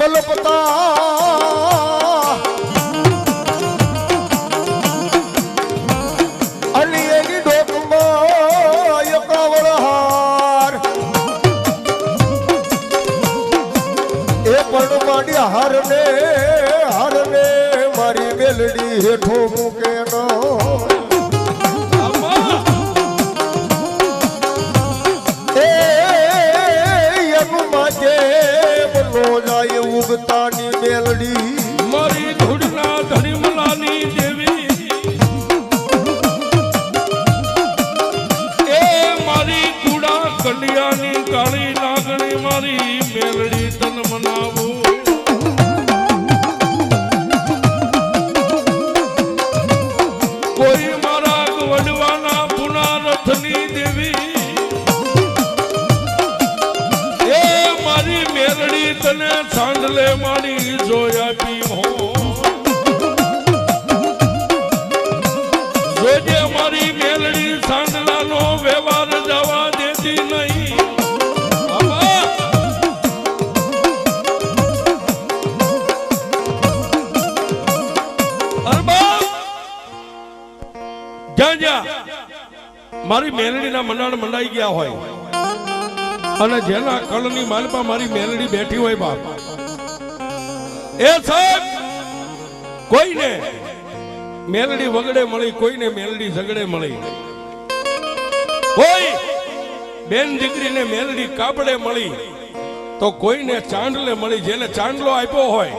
કલ્પતા અને એની ડોકમાં એકાવળ હાર એ પણ માંડી હારને મારી મેલડી હેઠો મૂકે નો જાય ઉગતાની મેલડી મારી ધૂળના ધણીમલાની દેવી એ મારી કુડા કંડિયાની કાળી નાગણી મારી મેલડી તન મનાવું કોઈ મારા વડવાના પુના રથની દેવી મેલડી તને સાંડલે માડી જોયા પી હો જોજે મારી મેલડી સાંડલાનો વ્યવહાર જવા દેતી નહીં જ્યાં જ્યાં મારી મેલડીના મંડાણ મંડાઈ ગયા હોય અને જેના કળની માલપા મારી મેલડી બેઠી હોય બાપ એ સાહેબ કોઈને મેલડી વગડે મળી કોઈને મેલડી ઝગડે મળી કોઈ બેન દીકરીને મેલડી કાપડે મળી તો કોઈને ચાંદલે મળી જેને ચાંદલો આપ્યો હોય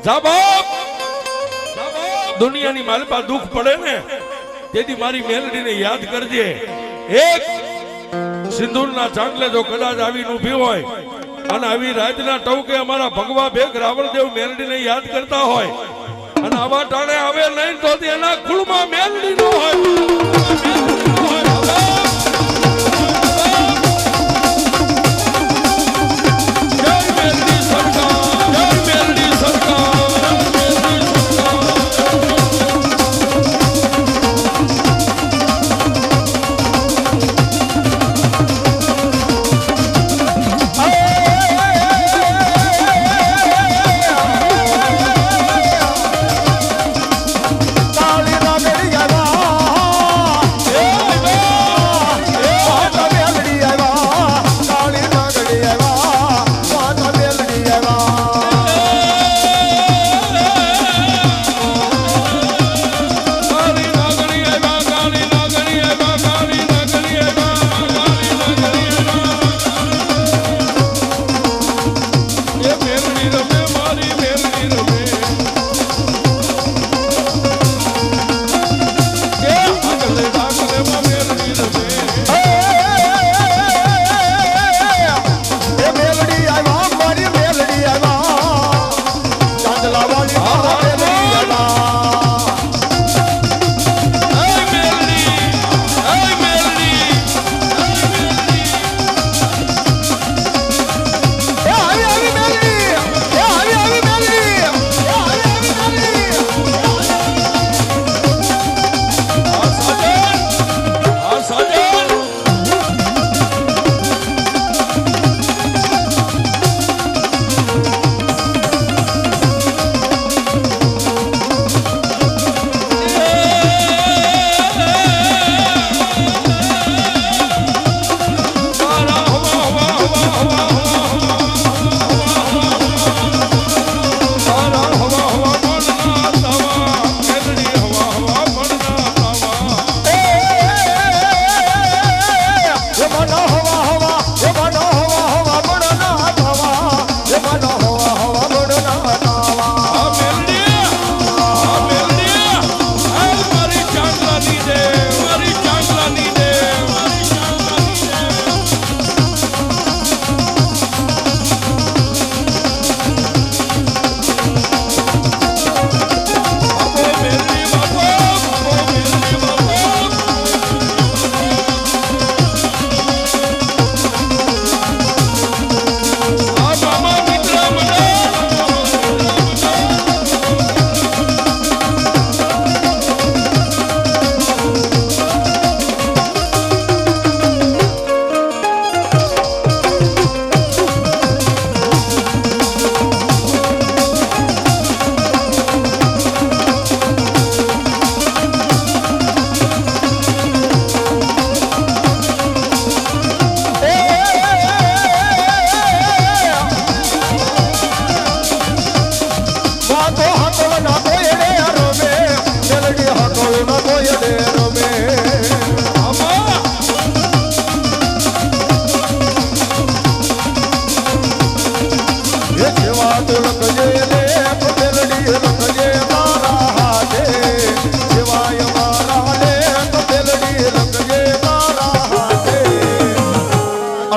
જા બાપ દુનિયાની માલપા દુઃખ પડે ને તેથી મારી મેલડીને યાદ કરજે એક સિંદૂરના ચાંદલે જો કદાચ આવીને ઊભી હોય અને આવી રાતના ટવકે અમારા ભગવા ભેગ રાવણદેવ મેલડીને યાદ કરતા હોય અને આવા ટાણે આવે નહીં તો એના કુળમાં મેલડી નો હોય જય મેલડી સરકાર જય મેલડી સરકાર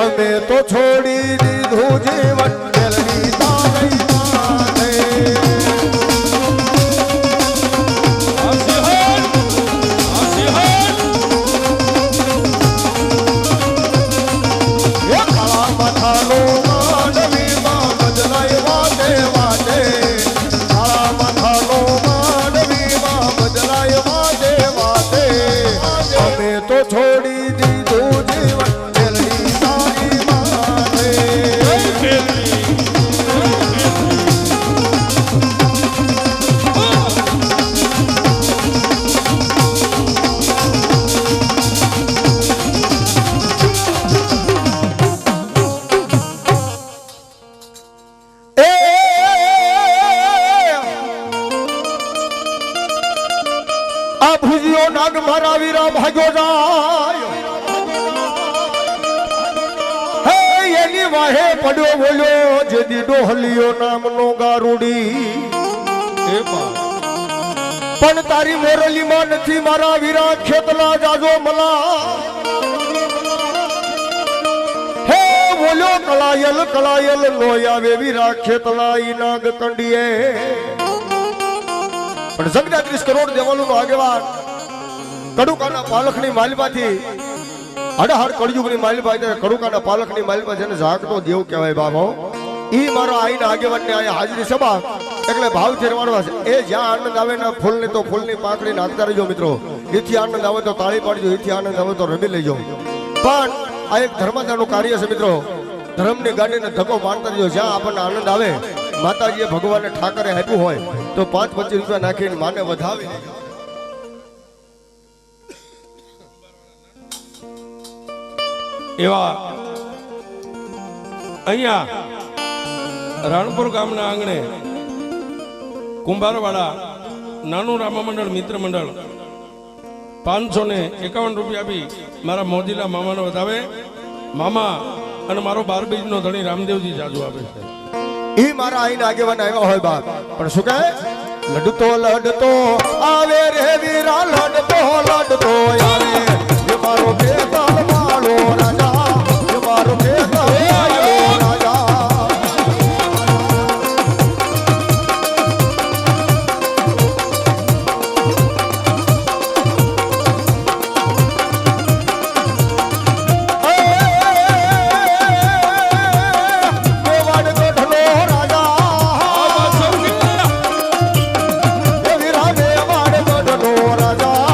અમે તો છોડી દીધું જીવન મેલડી તારી માથે. એ કાળા માથાનો માંડવીમાં બદલાય વાતે વાતે. કાળા માથાનો માંડવીમાં બદલાય વાતે વાતે. અમે તો છોડી દીધું જીવન મેલડી તારી માથે. એ આ ભુજિયો નાગ મારા વીરા ભાગ્યો જાય. હે એની વાહે પડ્યો બોલ્યો જેદી ડોહલિયો નામનો ગારુડી. એ બા પણ તારી મોરલીમાં નથી મારા વીરા ખેતલા જાજો મલા. હે બોલ્યો કલાયલ કલાયલ નો આવે વીરા ખેતલા ઈ નાગ કંડીએ. પણ જગદા 30 કરોડ દેવાલું નો આગેવાન કડુકાના પાલખની માલિબાથી અડહડ કળયુગની માલિબાથી કડુકાના પાલખની માલિબા જેને જાગતો દેવ કહેવાય બાબો. ઈ મારા આઈના આગેવાનને અહીંયા હાજરી સભા એટલે ભાવથી રવાડવા છે. એ જ્યાં આનંદ આવે ને ફૂલની તો ફૂલની પાંખડી નાખતા રહેજો મિત્રો. એથી આનંદ આવે તો તાળી પાડજો, એથી આનંદ આવે તો રમી લેજો. પણ આ એક ધર્માદાનું કાર્ય છે મિત્રો. ધર્મની ગાડીને ધક્કો મારતા રહેજો. જ્યાં આપણને આનંદ આવે માતાજીએ ભગવાનને ઠાકરે આપ્યું હોય તો 5-25 રૂપિયા નાખીને માને વધાવી દેજો. એવા અહીંયા રાણપુર ગામના આંગણે કુંભારવાડા નાનું રામા મંડળ મિત્ર મંડળ 551 રૂપિયા આપી મારા મોજીલા મામાને વધાવે. મામા અને મારો 12 બીજનો ધણી રામદેવજી જાજુ આપે છે. ઈ મારા આઈના આગેવાન આવ્યા હોય બાપ. પણ શું કહે? લડતો લડતો આવે રે વીરા લડતો લડતો આવે. એ મારો બેતાલ માળો રાજા, એ મારો બેતાલ માળો રાજા. મેવાડ ગઢનો રાજા, એ વીરા મેવાડ ગઢનો રાજા.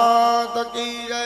માત કી જય।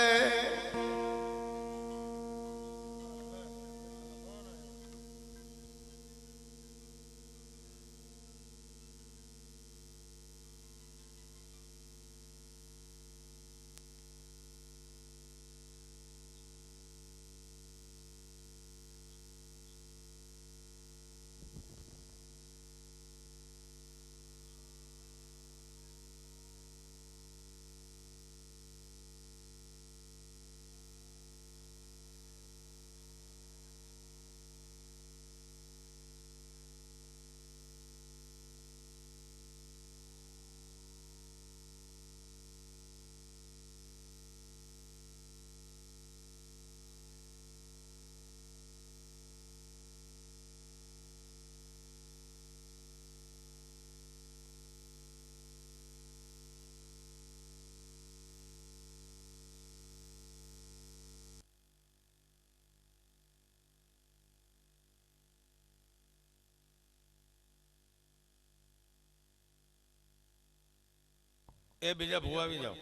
એ બીજા ભૂવા આવી જાઓ।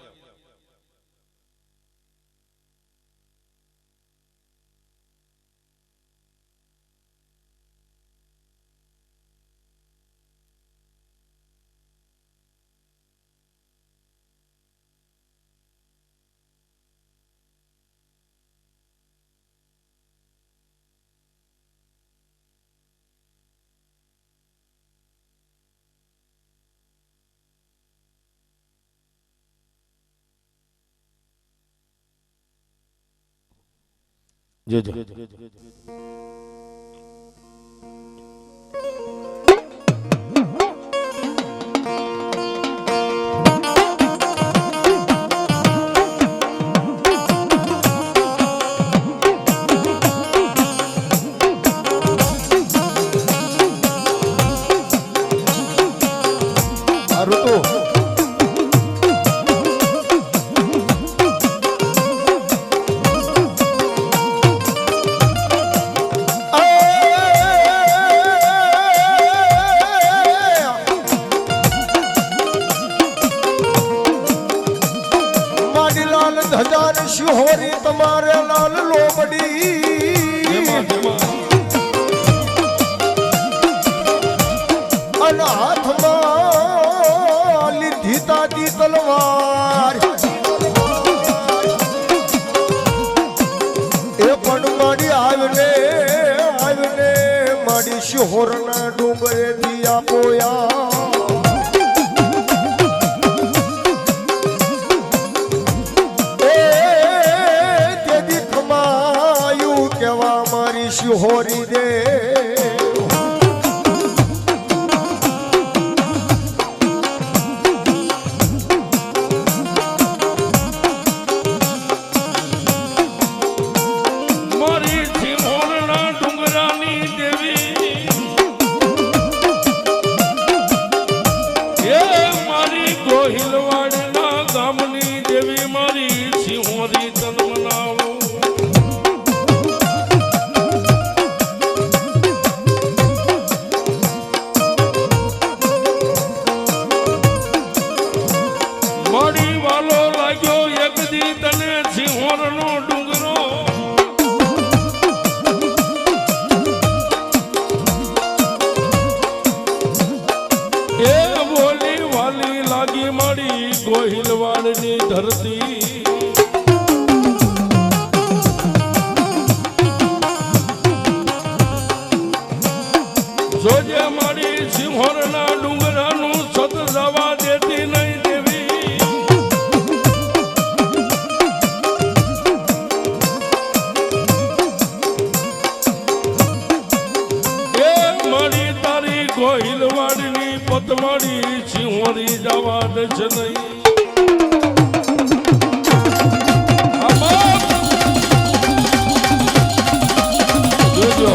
જોજો આ ઋતુ હજાર શિહોરી તમારે લાલ લોબડી અને હાથમાં લીધી તાતી તલવાર એ પણ મારી આવને મારી શિહોરના ડુંગરેથી આપોયા શિહોરી દે મારી સિંહોરના ડુંગરાની દેવી એ મારી ગોહિલવાડના ગામની દેવી મારી સિંહોરી તન મનાવો મારી વાલો લાગ્યો એક દી તને સિંહોરનો ડુંગરો એ બોલી વાલી લાગી મારી ગોહિલવાડની ધરતી જોજે મારી સિંહોરના ડુંગરાનું સત જવા દેતી નહીં દેવી એ મારી તારી ગોહિલવાડની પતવાડી સિંહોરી જવા દેશે નહીં જોજો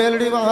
મેલડીમાં